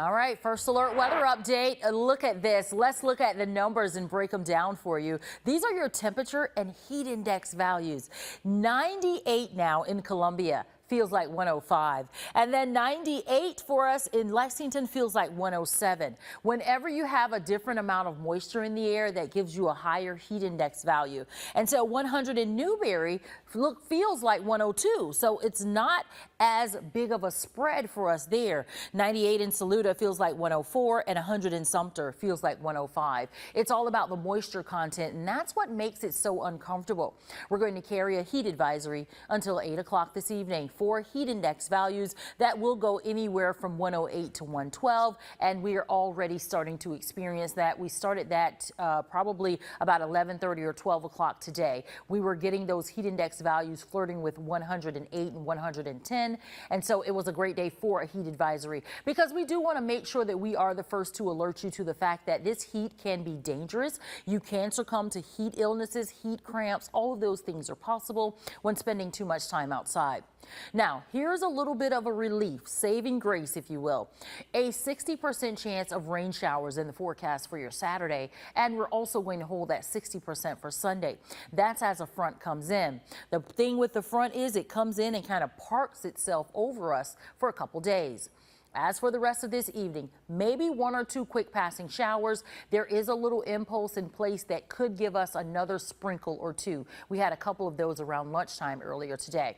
All right, first alert weather update. Look at this. Let's look at the numbers and break them down for you. These are your temperature and heat index values. 98 now in Columbia. Feels like 105. And then 98 for us in Lexington feels like 107. Whenever you have a different amount of moisture in the air, that gives you a higher heat index value. And so 100 in Newberry feels like 102. So it's not as big of a spread for us there. 98 in Saluda feels like 104, and 100 in Sumter feels like 105. It's all about the moisture content, and that's what makes it so uncomfortable. We're going to carry a heat advisory until 8 o'clock this evening. For heat index values that will go anywhere from 108 to 112, and we are already starting to experience that. We started that probably about 11:30 or 12 o'clock today. We were getting those heat index values flirting with 108 and 110, and so it was a great day for a heat advisory, because we do want to make sure that we are the first to alert you to the fact that this heat can be dangerous. You can succumb to heat illnesses, heat cramps. All of those things are possible when spending too much time outside. Now, here's a little bit of a relief, saving grace, if you will. A 60% chance of rain showers in the forecast for your Saturday, and we're also going to hold that 60% for Sunday. That's as a front comes in. The thing with the front is it comes in and kind of parks itself over us for a couple days. As for the rest of this evening, maybe one or two quick passing showers. There is a little impulse in place that could give us another sprinkle or two. We had a couple of those around lunchtime earlier today.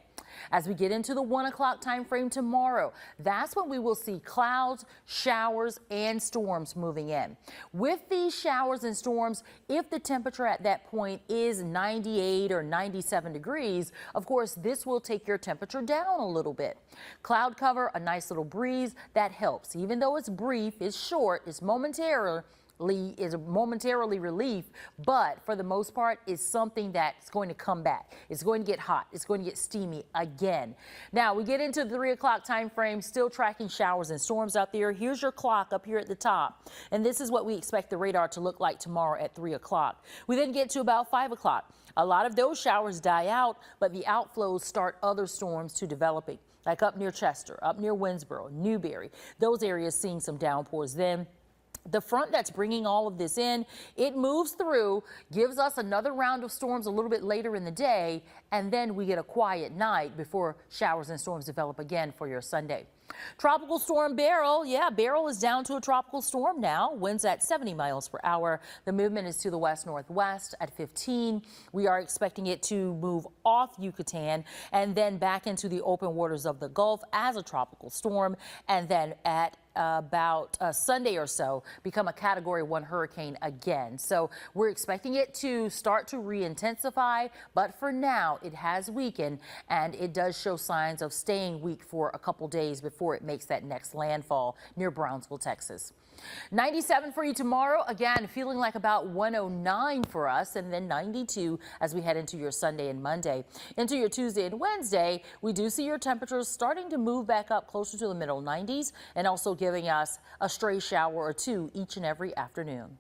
As we get into the 1 o'clock time frame tomorrow, that's when we will see clouds, showers, and storms moving in. With these showers and storms, if the temperature at that point is 98 or 97 degrees, of course, this will take your temperature down a little bit. Cloud cover, a nice little breeze, that helps. Even though it's brief, it's short, it's momentary relief, but for the most part is something that's going to come back. It's going to get hot. It's going to get steamy again. Now we get into the 3 o'clock time frame, still tracking showers and storms out there. Here's your clock up here at the top, and this is what we expect the radar to look like tomorrow at 3 o'clock. We then get to about 5 o'clock. A lot of those showers die out, but the outflows start other storms to developing, like up near Chester, up near Winsboro, Newberry. Those areas seeing some downpours then. The front that's bringing all of this in, it moves through, gives us another round of storms a little bit later in the day, and then we get a quiet night before showers and storms develop again for your Sunday. Tropical storm Beryl. Yeah, Beryl is down to a tropical storm now. Winds at 70 miles per hour. The movement is to the west-northwest at 15. We are expecting it to move off Yucatan and then back into the open waters of the Gulf as a tropical storm, and then at about Sunday or so become a Category 1 hurricane again. So we're expecting it to start to re-intensify, but for now it has weakened, and it does show signs of staying weak for a couple days before it makes that next landfall near Brownsville, Texas. 97 for you tomorrow. Again, feeling like about 109 for us, and then 92 as we head into your Sunday and Monday. Into your Tuesday and Wednesday, we do see your temperatures starting to move back up closer to the middle 90s, and also giving us a stray shower or two each and every afternoon.